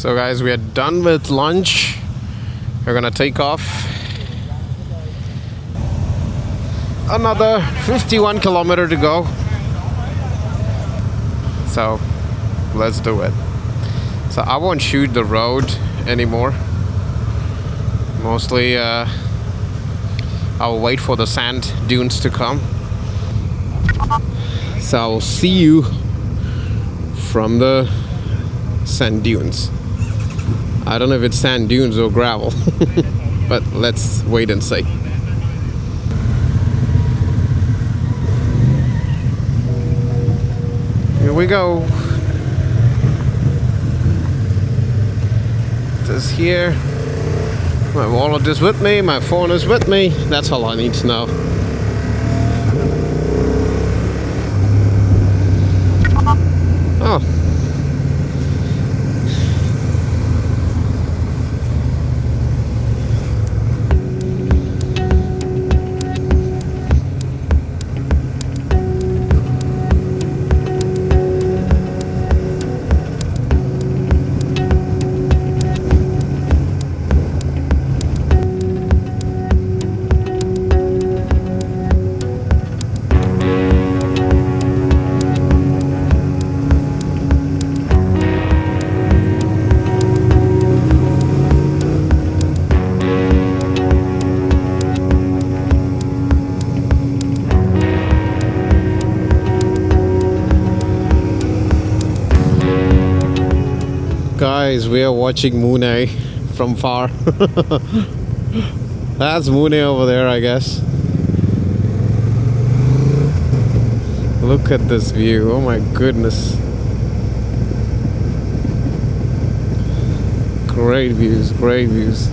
So guys, we are done with lunch. We're gonna take off. Another 51 kilometer to go. So let's do it. So I won't shoot the road anymore. Mostly I'll wait for the sand dunes to come. So I'll see you from the sand dunes. I don't know if it's sand dunes or gravel, but let's wait and see. Here we go. This here. My wallet is with me, my phone is with me. That's all I need to know. Oh. Guys, we are watching Mui Ne from far. That's Mui Ne over there, I guess. Look at this view. Oh my goodness. Great views, great views.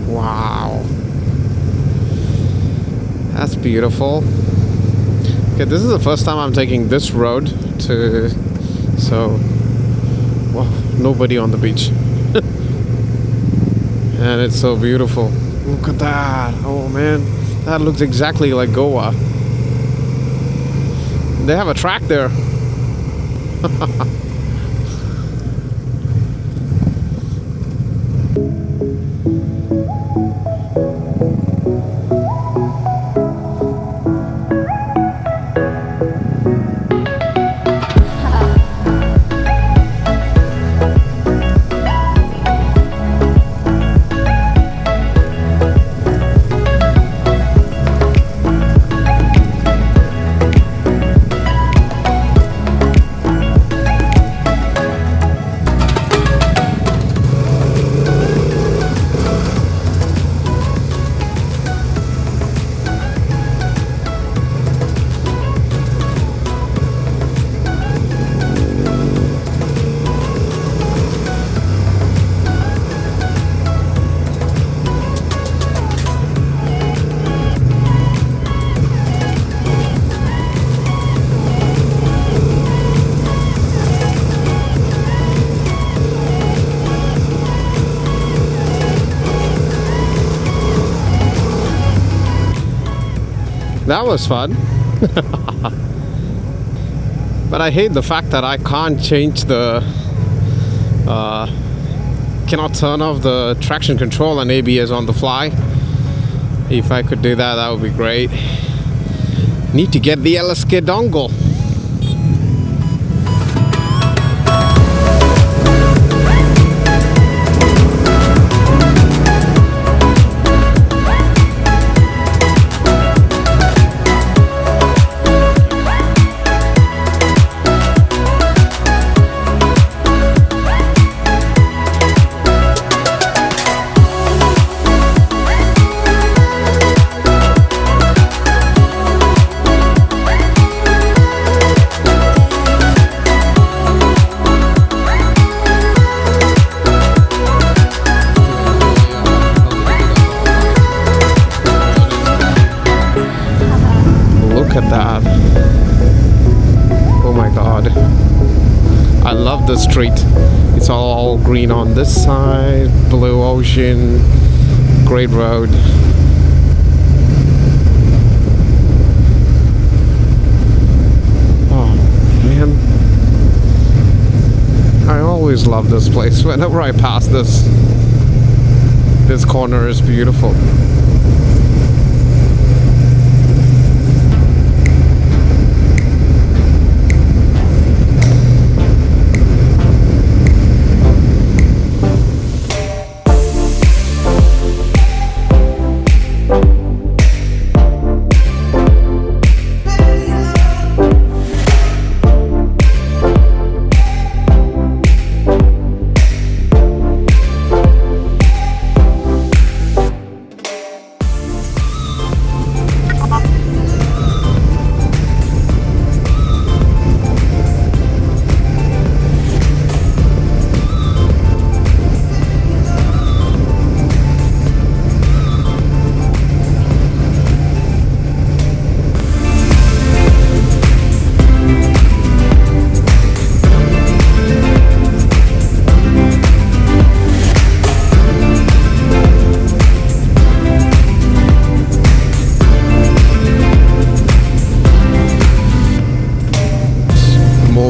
Wow. That's beautiful. Okay, this is the first time I'm taking this road to, so, wow, nobody on the beach. And it's so beautiful. Look at that. Oh man, that looks exactly like Goa. They have a track there. That was fun. But I hate the fact that I can't change the cannot turn off the traction control and ABS on the fly. If I could do that, that would be great. Need to get the LSK dongle. Look at that. Oh my god. I love the street. It's all green on this side, blue ocean, great road. Oh man. I always love this place. Whenever I pass this corner is beautiful.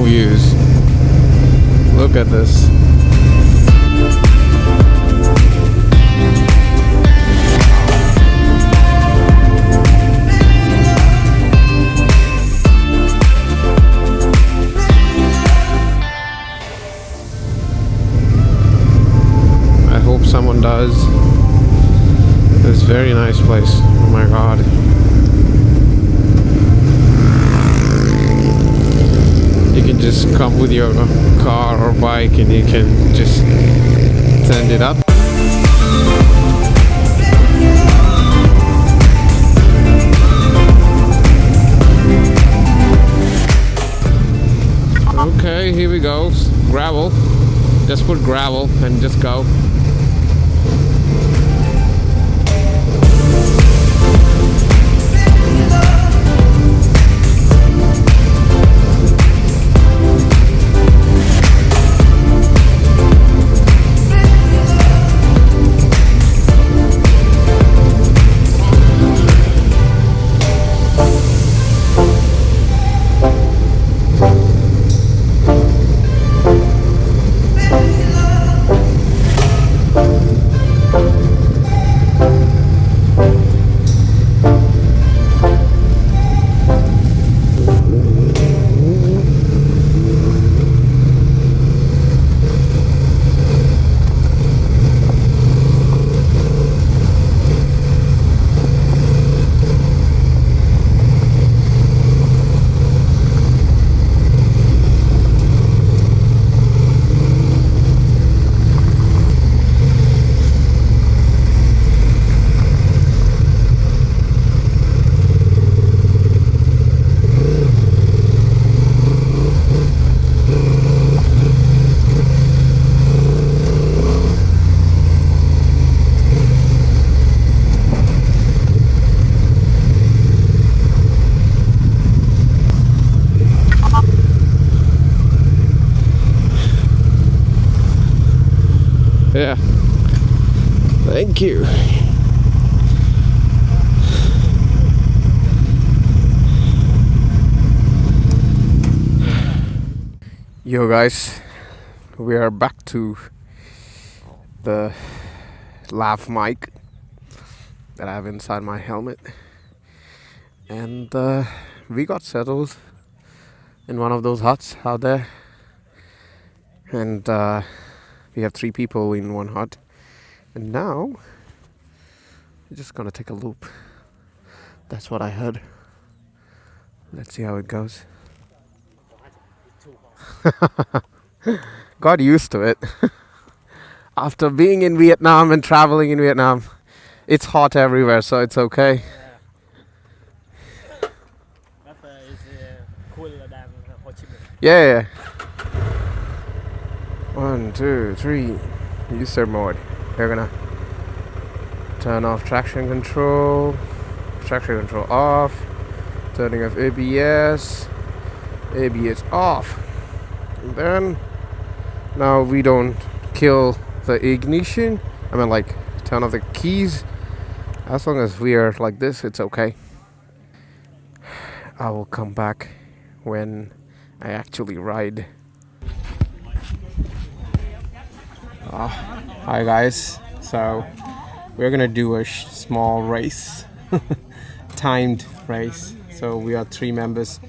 Views. Look at this. I hope someone does. This very nice place. Oh my god. You can just come with your car or bike and you can just send it up. Okay, here we go. Gravel. Just put gravel and just go. Yeah. Thank you. Yo guys, we are back to the lav mic that I have inside my helmet, and we got settled in one of those huts out there, and we have 3 people in one hut, and now we're just gonna take a loop. That's what I heard. Let's see how it goes. Got used to it. After being in Vietnam and traveling in Vietnam, it's hot everywhere, so it's okay. Yeah. 1, 2, 3. User mode. We're gonna turn off traction control. Traction control off. Turning off ABS. ABS off. And then now we don't kill the ignition. I mean, like, turn off the keys. As long as we are like this, it's okay. I will come back when I actually ride. Hi guys, so we're gonna do a small race, timed race. So we are 3 members,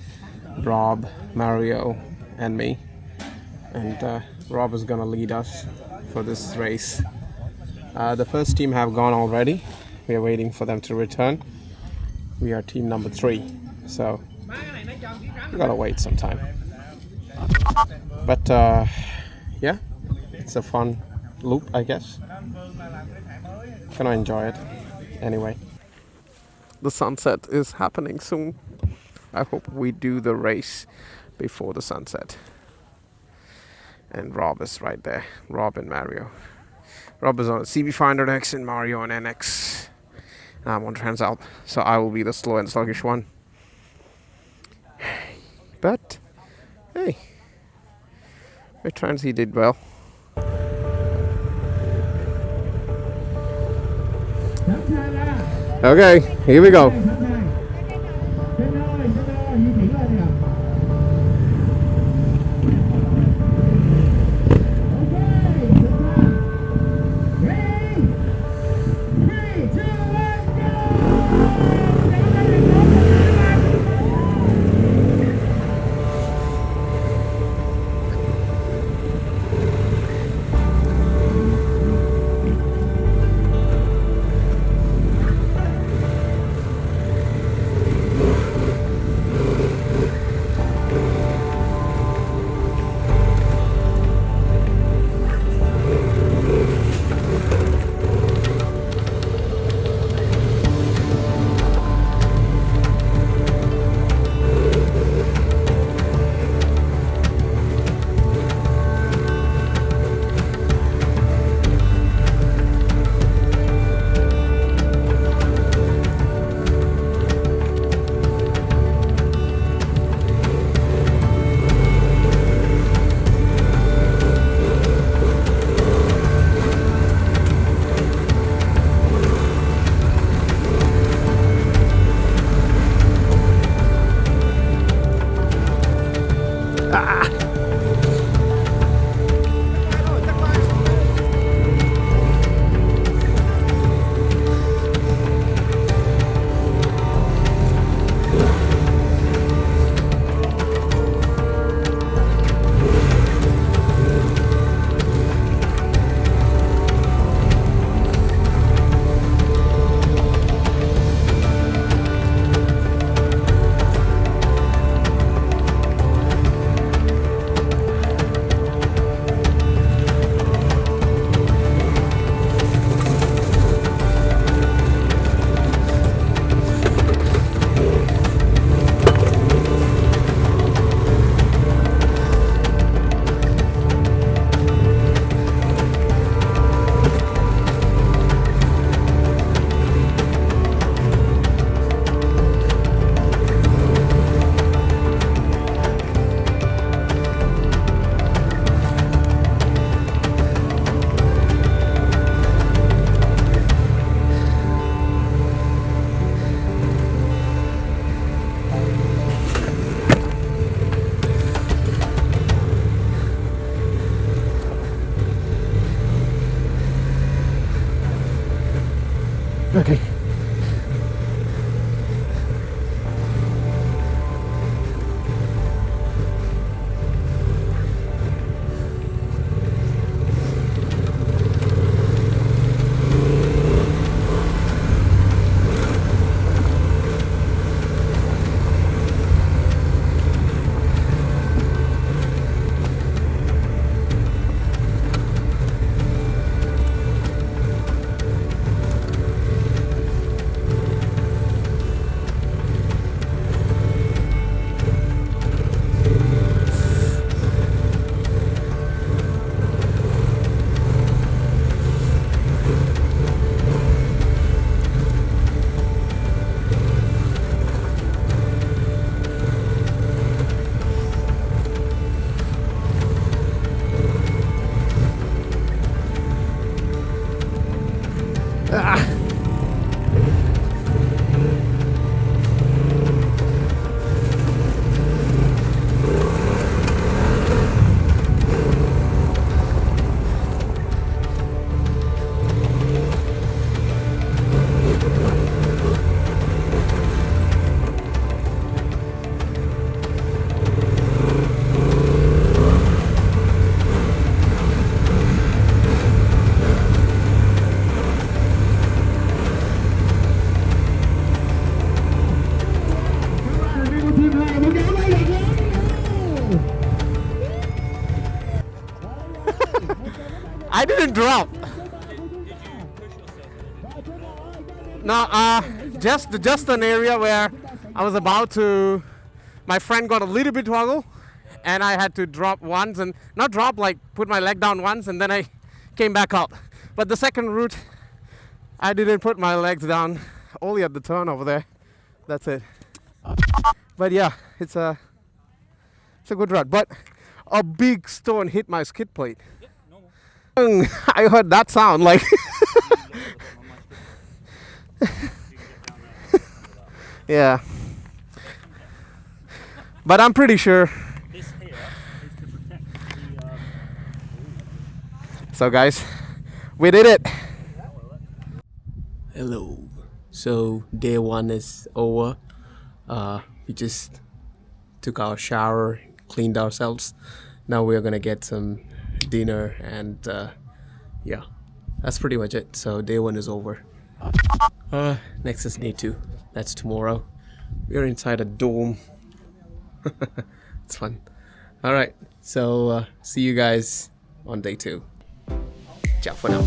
Rob, Mario and me, and Rob is gonna lead us for this race. The first team have gone already. We are waiting for them to return. We are team number 3, so we gotta wait some time. But yeah, it's a fun loop, I guess. Gonna enjoy it anyway. The sunset is happening soon. I hope we do the race before the sunset. And Rob is right there. Rob and Mario. Rob is on a CB500X and Mario on NX. And I'm on Transalp, so I will be the slow and sluggish one. But hey, my Transy did well. Okay, here we go. Okay. didn't drop. No, just an area where I was about to. My friend got a little bit woggle, and I had to drop once, and not drop, like put my leg down once, and then I came back up. But the second route, I didn't put my legs down, only at the turn over there. That's it. But yeah, it's a good run. But a big stone hit my skid plate. I heard that sound like. Yeah. But I'm pretty sure. This here is to protect the. So guys, we did it. Hello. So day 1 is over. We just took our shower, cleaned ourselves. Now we're gonna get some dinner, and yeah, that's pretty much it. So day 1 is over. Next is day 2. That's tomorrow. We're inside a dome. It's fun. All right, so see you guys on day 2. Ciao for now.